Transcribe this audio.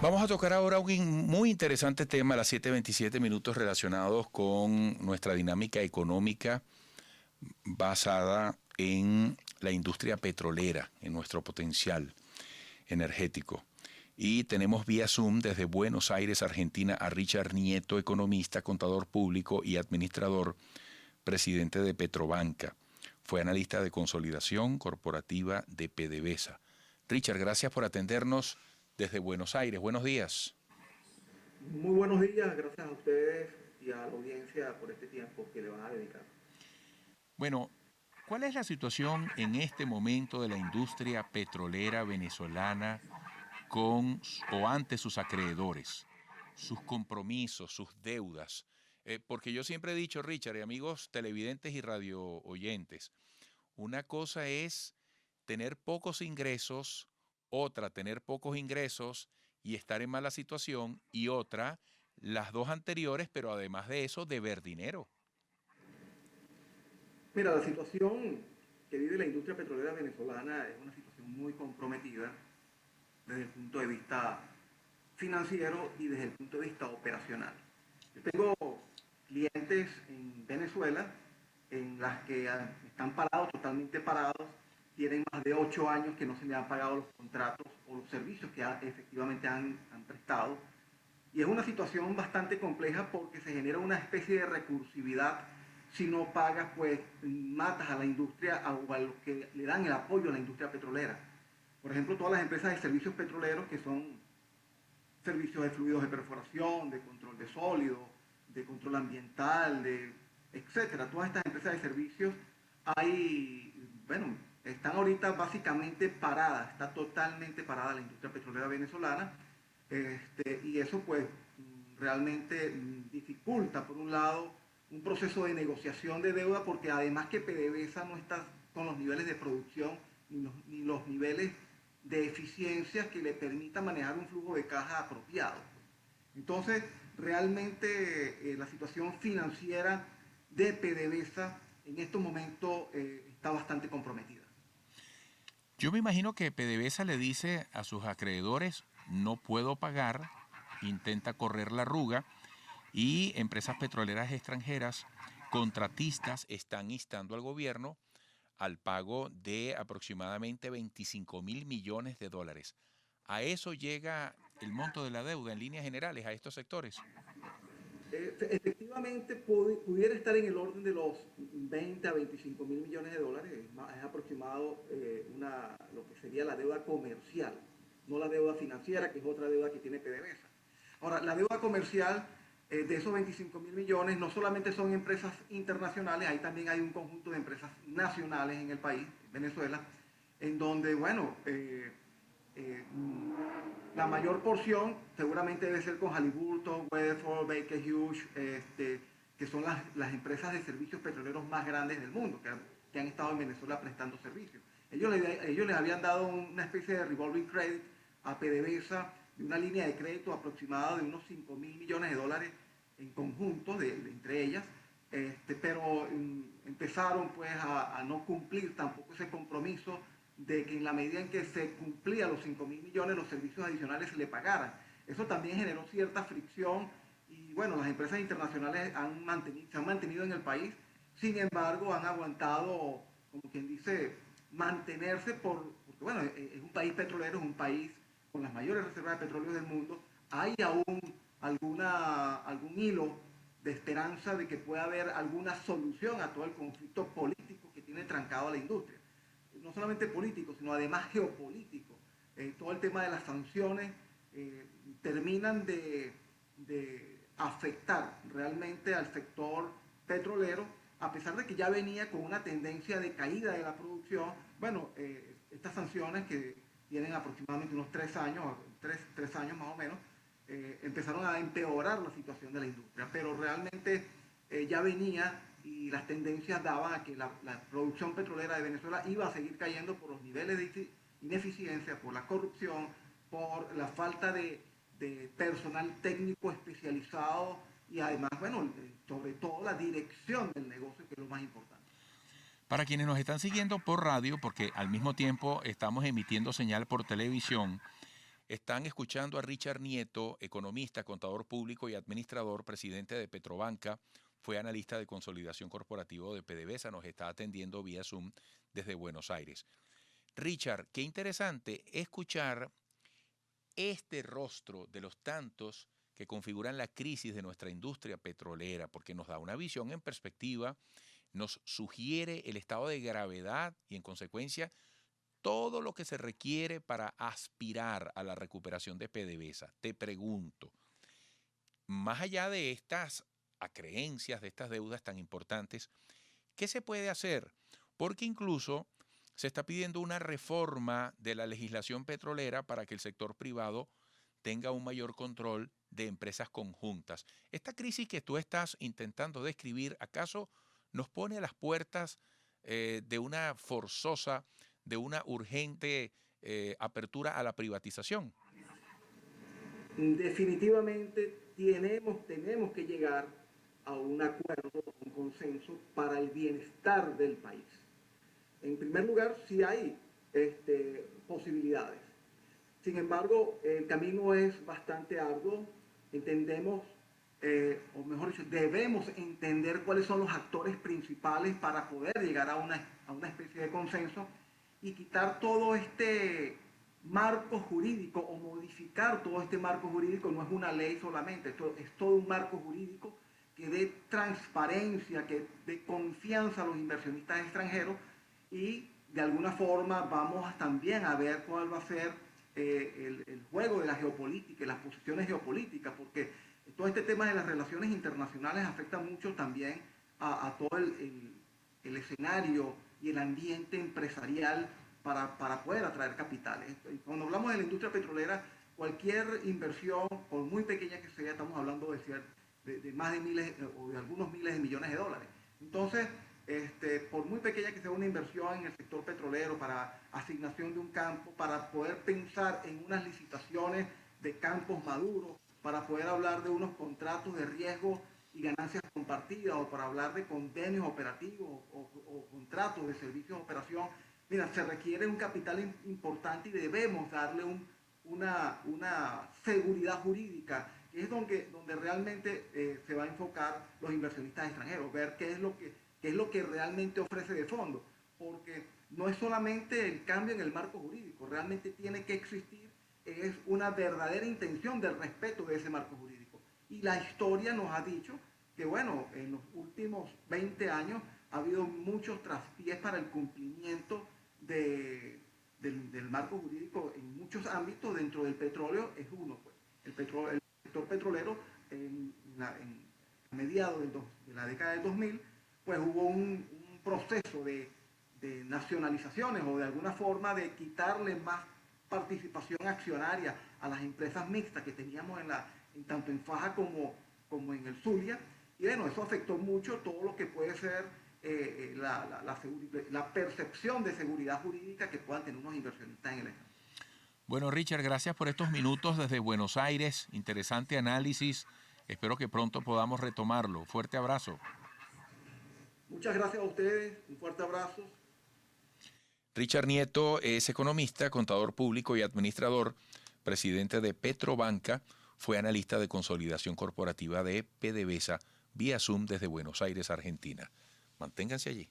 Vamos a tocar ahora un muy interesante tema a las 7:27 minutos relacionados con nuestra dinámica económica basada en la industria petrolera, en nuestro potencial energético. Y tenemos vía Zoom desde Buenos Aires, Argentina, a Richard Nieto, economista, contador público y administrador, presidente de Petrobanca. Fue analista de consolidación corporativa de PDVSA. Richard, gracias por atendernos desde Buenos Aires. Buenos días. Muy buenos días, gracias a ustedes y a la audiencia por este tiempo que le van a dedicar. Bueno, ¿cuál es la situación en este momento de la industria petrolera venezolana con o ante sus acreedores, sus compromisos, sus deudas? Porque yo siempre he dicho, Richard, y amigos televidentes y radio oyentes, una cosa es tener pocos ingresos, otra tener pocos ingresos y estar en mala situación, y otra, las dos anteriores, pero además de eso, deber dinero. Mira, la situación que vive la industria petrolera venezolana es una situación muy comprometida desde el punto de vista financiero y desde el punto de vista operacional. Yo tengo clientes en Venezuela en las que están parados, totalmente parados, tienen más de 8 años que no se le han pagado los contratos o los servicios que efectivamente han prestado. Y es una situación bastante compleja porque se genera una especie de recursividad. Si no pagas, pues matas a la industria o a los que le dan el apoyo a la industria petrolera. Por ejemplo, todas las empresas de servicios petroleros, que son servicios de fluidos de perforación, de control de sólidos, de control ambiental, etcétera. Todas estas empresas de servicios están ahorita básicamente paradas, está totalmente parada la industria petrolera venezolana, y eso pues realmente dificulta, por un lado, un proceso de negociación de deuda, porque además que PDVSA no está con los niveles de producción ni los niveles de eficiencia que le permita manejar un flujo de caja apropiado. Entonces, realmente la situación financiera de PDVSA en estos momentos está bastante comprometida. Yo me imagino que PDVSA le dice a sus acreedores, no puedo pagar, intenta correr la arruga, y empresas petroleras extranjeras, contratistas, están instando al gobierno al pago de aproximadamente 25.000 millones de dólares. ¿A eso llega el monto de la deuda en líneas generales a estos sectores? Efectivamente pudiera estar en el orden de los 20 a 25 mil millones de dólares, es aproximado lo que sería la deuda comercial, no la deuda financiera, que es otra deuda que tiene PDVSA. Ahora, la deuda comercial de esos 25 mil millones no solamente son empresas internacionales, ahí también hay un conjunto de empresas nacionales en el país, Venezuela, en donde, la mayor porción seguramente debe ser con Halliburton, Weatherford, Baker Hughes, que son las empresas de servicios petroleros más grandes del mundo, que han estado en Venezuela prestando servicios. Ellos les habían dado una especie de revolving credit a PDVSA, de una línea de crédito aproximada de unos 5 mil millones de dólares en conjunto, entre ellas, pero empezaron pues a no cumplir tampoco ese compromiso de que en la medida en que se cumplía los 5 mil millones, los servicios adicionales se le pagaran. Eso también generó cierta fricción y bueno, las empresas internacionales se han mantenido en el país, sin embargo han aguantado, como quien dice, mantenerse porque bueno, es un país petrolero, es un país con las mayores reservas de petróleo del mundo. Hay aún algún hilo de esperanza de que pueda haber alguna solución a todo el conflicto político que tiene trancado a la industria. No solamente político, sino además geopolítico. Todo el tema de las sanciones terminan de afectar realmente al sector petrolero, a pesar de que ya venía con una tendencia de caída de la producción. Bueno, estas sanciones que tienen aproximadamente unos 3 años más o menos, empezaron a empeorar la situación de la industria, pero realmente ya venía y las tendencias daban a que la producción petrolera de Venezuela iba a seguir cayendo por los niveles de ineficiencia, por la corrupción, por la falta de personal técnico especializado y además, bueno, sobre todo la dirección del negocio, que es lo más importante. Para quienes nos están siguiendo por radio, porque al mismo tiempo estamos emitiendo señal por televisión, Están escuchando a Richard Nieto, economista, contador público y administrador, presidente de Petrobanca. Fue analista de consolidación corporativa de PDVSA. Nos está atendiendo vía Zoom desde Buenos Aires. Richard, qué interesante escuchar este rostro de los tantos que configuran la crisis de nuestra industria petrolera, porque nos da una visión en perspectiva, nos sugiere el estado de gravedad y, en consecuencia, todo lo que se requiere para aspirar a la recuperación de PDVSA. Te pregunto, más allá de estas acreencias, de estas deudas tan importantes, ¿qué se puede hacer? Porque incluso se está pidiendo una reforma de la legislación petrolera para que el sector privado tenga un mayor control de empresas conjuntas. Esta crisis que tú estás intentando describir, ¿acaso nos pone a las puertas de una forzosa, de una urgente apertura a la privatización? Definitivamente tenemos que llegar a un acuerdo, a un consenso para el bienestar del país. En primer lugar, sí hay posibilidades. Sin embargo, el camino es bastante arduo. Entendemos, o mejor dicho, debemos entender cuáles son los actores principales para poder llegar a una especie de consenso y quitar todo este marco jurídico o modificar todo este marco jurídico. No es una ley solamente, esto es todo un marco jurídico que dé transparencia, que dé confianza a los inversionistas extranjeros, y de alguna forma vamos también a ver cuál va a ser el juego de la geopolítica y las posiciones geopolíticas, porque todo este tema de las relaciones internacionales afecta mucho también a todo el escenario y el ambiente empresarial para poder atraer capitales. Cuando hablamos de la industria petrolera, cualquier inversión, por muy pequeña que sea, estamos hablando de más de miles o de algunos miles de millones de dólares. Entonces, por muy pequeña que sea una inversión en el sector petrolero para asignación de un campo, para poder pensar en unas licitaciones de campos maduros, para poder hablar de unos contratos de riesgo y ganancias compartidas, o para hablar de convenios operativos o contratos de servicios de operación, mira, se requiere un capital importante y debemos darle una seguridad jurídica, que es donde realmente se va a enfocar los inversionistas extranjeros, ver qué es lo que realmente ofrece de fondo, porque no es solamente el cambio en el marco jurídico, realmente tiene que existir una verdadera intención del respeto de ese marco jurídico. Y la historia nos ha dicho que, bueno, en los últimos 20 años ha habido muchos traspiés para el cumplimiento del marco jurídico en muchos ámbitos. Dentro del petróleo es uno, pues. El sector petrolero a mediados de la década del 2000, pues hubo un proceso de nacionalizaciones, o de alguna forma de quitarle más participación accionaria a las empresas mixtas que teníamos tanto en Faja como en el Zulia. Y bueno, eso afectó mucho todo lo que puede ser la percepción de seguridad jurídica que puedan tener unos inversionistas en el Estado. Bueno, Richard, gracias por estos minutos desde Buenos Aires. Interesante análisis. Espero que pronto podamos retomarlo. Fuerte abrazo. Muchas gracias a ustedes. Un fuerte abrazo. Richard Nieto es economista, contador público y administrador, presidente de Petrobanca. Fue analista de consolidación corporativa de PDVSA vía Zoom desde Buenos Aires, Argentina. Manténganse allí.